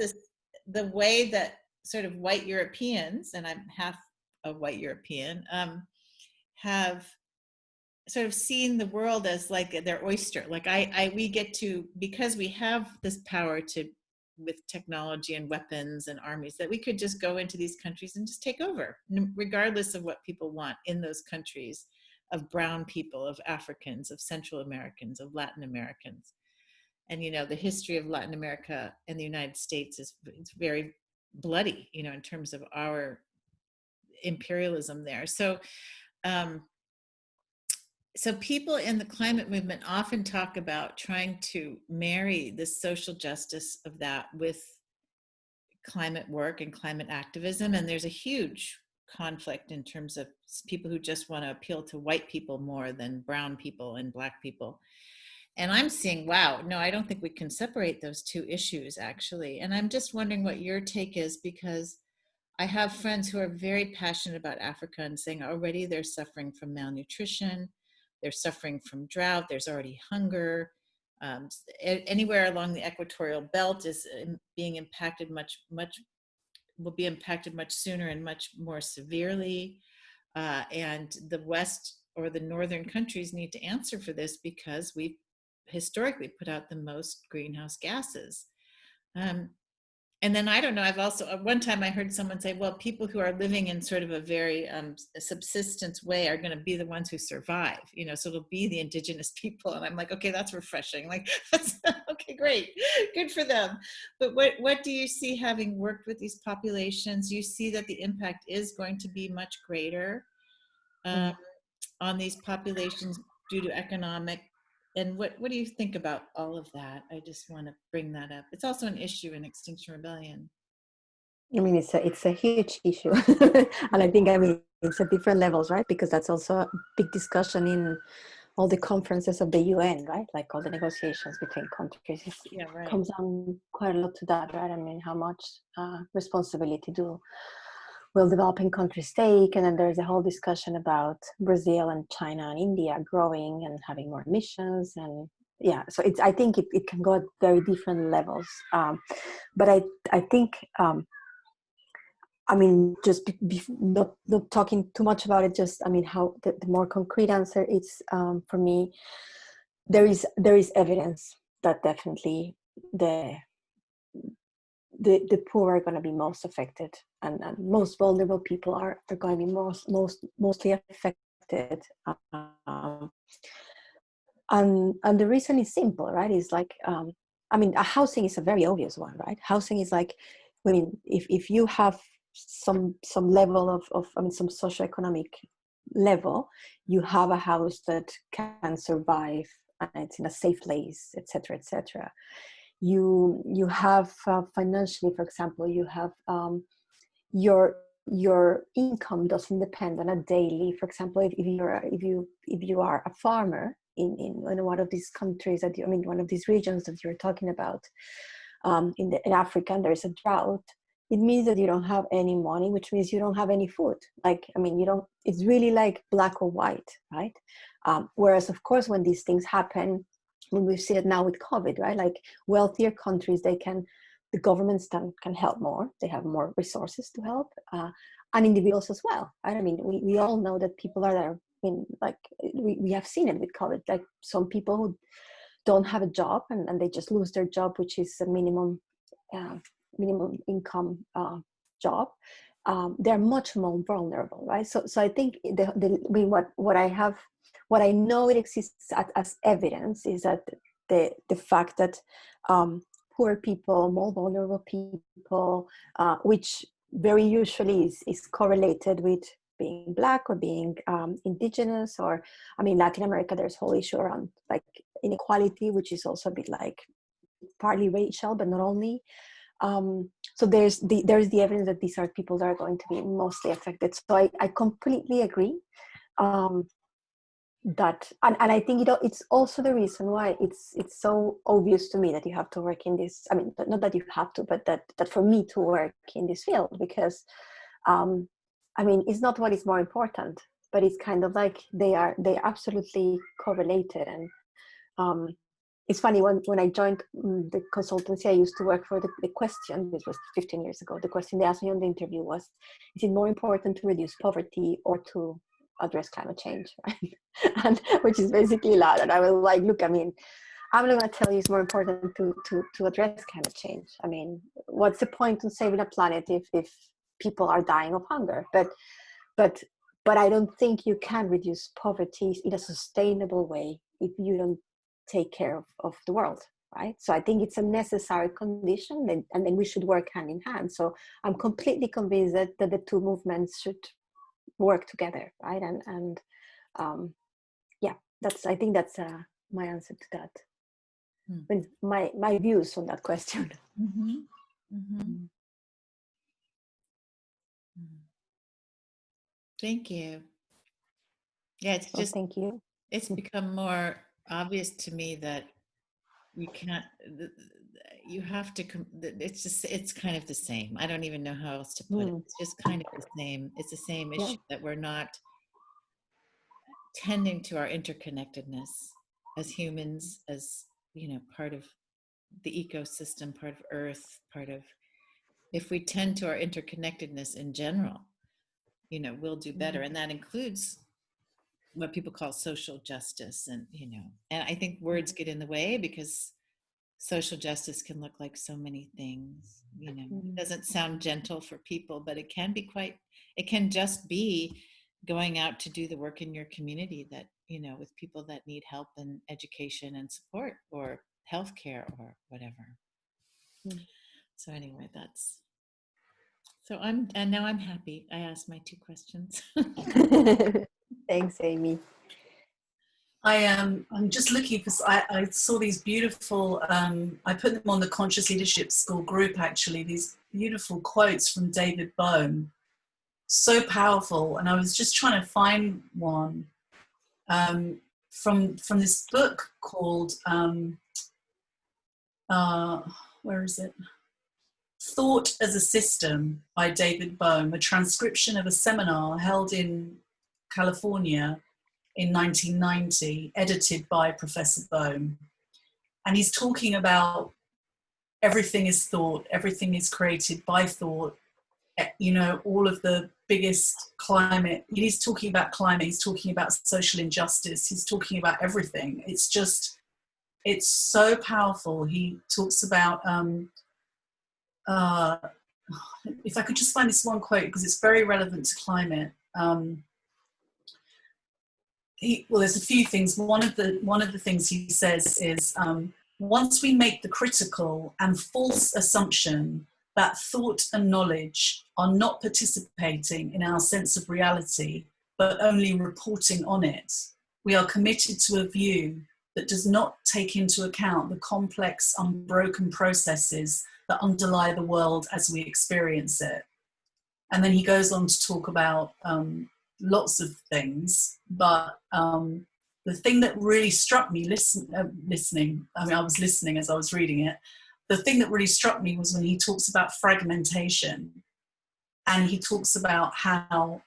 the way that sort of white Europeans, and I'm half a white European, have sort of seen the world as like their oyster. Like we get to, because we have this power to, with technology and weapons and armies, that we could just go into these countries and just take over, regardless of what people want in those countries, of brown people, of Africans, of Central Americans, of Latin Americans. And, you know, the history of Latin America and the United States is, it's very bloody, you know, in terms of our imperialism there. So, so people in the climate movement often talk about trying to marry the social justice of that with climate work and climate activism. And there's a huge conflict in terms of people who just want to appeal to white people more than brown people and black people. And I'm seeing, wow, no, I don't think we can separate those two issues, actually. And I'm just wondering what your take is, because I have friends who are very passionate about Africa and saying already they're suffering from malnutrition, they're suffering from drought, there's already hunger. Anywhere along the equatorial belt is being impacted will be impacted much sooner and much more severely. And the West or the northern countries need to answer for this, because we've historically put out the most greenhouse gases. And then I don't know, I've also, one time I heard someone say, well, people who are living in sort of a very subsistence way are going to be the ones who survive, you know, so it'll be the indigenous people. And I'm like, okay, that's refreshing. Like, that's, okay, great, good for them. But what do you see, having worked with these populations? You see that the impact is going to be much greater on these populations due to economic. And what do you think about all of that? I just want to bring that up. It's also an issue in Extinction Rebellion. I mean, it's a huge issue. And I mean, it's at different levels, right? Because that's also a big discussion in all the conferences of the UN, right? Like all the negotiations between countries. Yeah, right. Comes down quite a lot to that, right? I mean, how much responsibility will developing countries take? And then there's a whole discussion about Brazil and China and India growing and having more emissions. And yeah, so I think it can go at very different levels. But I think, I mean, just not talking too much about it, just, I mean, how the more concrete answer is, for me, there is evidence that definitely the poor are going to be most affected, and most vulnerable people are going to be mostly affected. And the reason is simple, right? It's like, I mean, housing is a very obvious one, right? Housing is like, I mean, if you have some level of I mean, some socioeconomic level, you have a house that can survive, and it's in a safe place, etc., etc. You have financially, for example, you have your income doesn't depend on a daily. For example, if you are a farmer in one of these countries that I mean, one of these regions that you're talking about, in Africa, and there's a drought, it means that you don't have any money, which means you don't have any food. Like, I mean, you don't. It's really like black or white, right? Whereas, of course, when these things happen, when we see it now with COVID, right? Like wealthier countries, the governments can help more. They have more resources to help, and individuals as well, right? I mean, we all know that people are there. I mean, like we have seen it with COVID. Like some people who don't have a job and they just lose their job, which is a minimum income job. They're much more vulnerable, right? So I think I mean, what I know it exists as evidence is that the fact that poor people, more vulnerable people, which very usually is correlated with being Black or being indigenous, or I mean, Latin America, there's a whole issue around like inequality, which is also a bit like partly racial, but not only. So there's the evidence that these are people that are going to be mostly affected. So I completely agree. That and I think, you know, it's also the reason why it's so obvious to me that you have to work in this. I mean, not that you have to, but that for me to work in this field, because I mean, it's not what is more important, but it's kind of like they're absolutely correlated. And it's funny, when I joined the consultancy I used to work for, the question, this was 15 years ago, the question they asked me on the interview was, is it more important to reduce poverty or to address climate change, right? And which is basically that. And I was like, look, I mean, I'm not going to tell you it's more important to address climate change. I mean, what's the point in saving a planet if people are dying of hunger? But I don't think you can reduce poverty in a sustainable way if you don't take care of the world, right? So I think it's a necessary condition, and then we should work hand in hand. So I'm completely convinced that the two movements should work together, right? And yeah, I think that's my answer to that. And my views on that question. Mm-hmm. Mm-hmm. Thank you. Yeah, it's just, thank you. It's become more obvious to me that you can't, you have to, it's kind of the same. I don't even know how else to put it. It's just kind of the same. It's the same issue, that we're not tending to our interconnectedness as humans, as, part of the ecosystem, part of Earth, if we tend to our interconnectedness in general, we'll do better. And that includes what people call social justice. And, and I think words get in the way, because social justice can look like so many things. It doesn't sound gentle for people, but it can be it can just be going out to do the work in your community that, with people that need help and education and support, or healthcare, or whatever. So anyway, and now I'm happy. I asked my 2 questions. Thanks, Amy. I'm just looking for, I saw these beautiful, I put them on the Conscious Leadership School group, actually, these beautiful quotes from David Bohm. So powerful. And I was just trying to find one from this book called, where is it? Thought as a System by David Bohm, a transcription of a seminar held in California in 1990, edited by Professor Bohm. And he's talking about everything is thought, everything is created by thought, all of the biggest climate, he's talking about climate, he's talking about social injustice, he's talking about everything. It's so powerful. He talks about, if I could just find this one quote, because it's very relevant to climate. There's a few things. One of the things he says is, once we make the critical and false assumption that thought and knowledge are not participating in our sense of reality, but only reporting on it, we are committed to a view that does not take into account the complex, unbroken processes that underlie the world as we experience it. And then he goes on to talk about lots of things, but the thing that really struck me listening, I was listening as I was reading it, the thing that really struck me was when he talks about fragmentation, and he talks about how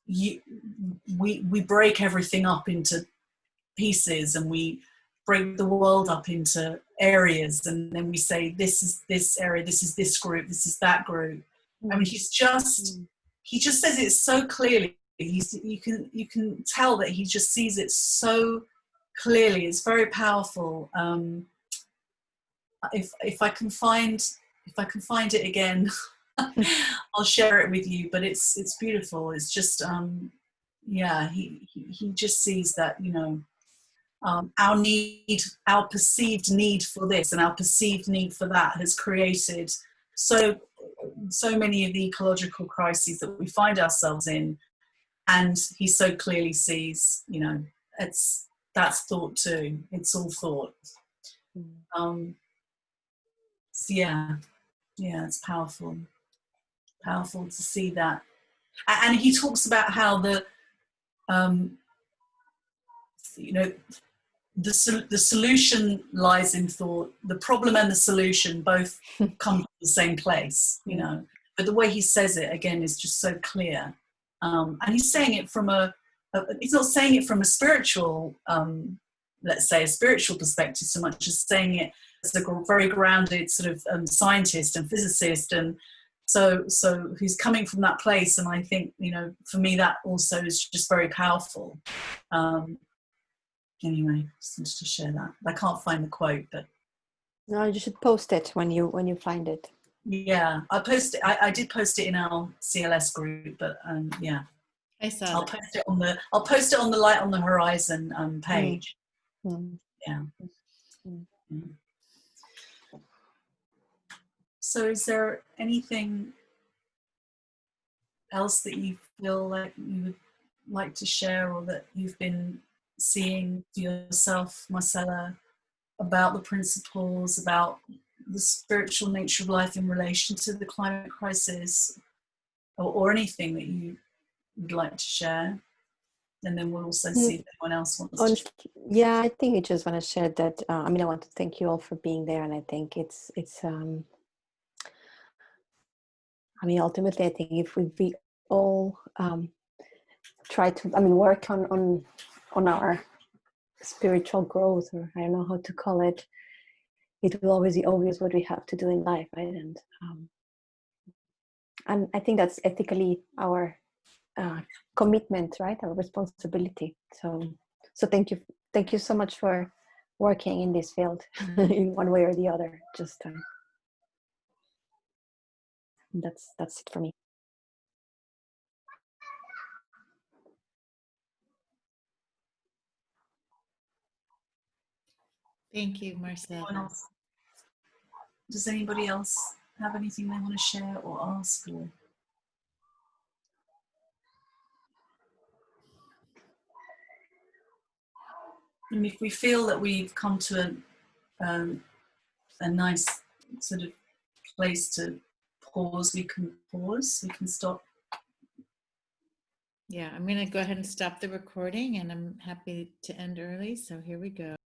we break everything up into pieces, and we break the world up into areas, and then we say this is this area, this is this group, this is that group. I mean, he just says it so clearly. You can tell that he just sees it so clearly. It's very powerful. If I can find it again, I'll share it with you. But it's beautiful. It's just he just sees that, our perceived need for this and our perceived need for that has created so many of the ecological crises that we find ourselves in. And he so clearly sees, that's thought too. It's all thought. So yeah, it's powerful to see that. And he talks about how the solution lies in thought. The problem and the solution both come from the same place, But the way he says it again is just so clear. And he's saying it from he's not saying it from a spiritual, let's say, a spiritual perspective so much as saying it as a very grounded sort of scientist and physicist and so he's coming from that place, and I think, you know, for me that also is just very powerful. Anyway, just wanted to share that. I can't find the quote, but no, you should post it when you find it. yeah, I'll post it. I did post it in our CLS group, but yeah, I saw I'll that. post it on the Light on the Horizon page. Mm. Yeah. Mm. Mm. So is there anything else that you feel like you would like to share, or that you've been seeing for yourself, Marcela, about the principles, about the spiritual nature of life in relation to the climate crisis, or anything that you would like to share? And then we'll also see if anyone else wants to share. Yeah, I think I just want to share that. I mean, I want to thank you all for being there, and I think it's. I mean, ultimately, I think if we all try to, I mean, work on our spiritual growth, or I don't know how to call it, it will always be obvious what we have to do in life, right? And I think that's ethically our commitment, right? Our responsibility. So thank you so much for working in this field in one way or the other. Just that's it for me. Thank you, Marcela. Does anybody else have anything they want to share or ask? Or and if we feel that we've come to a nice sort of place to pause, we can pause, we can stop. Yeah, I'm going to go ahead and stop the recording, and I'm happy to end early. So here we go.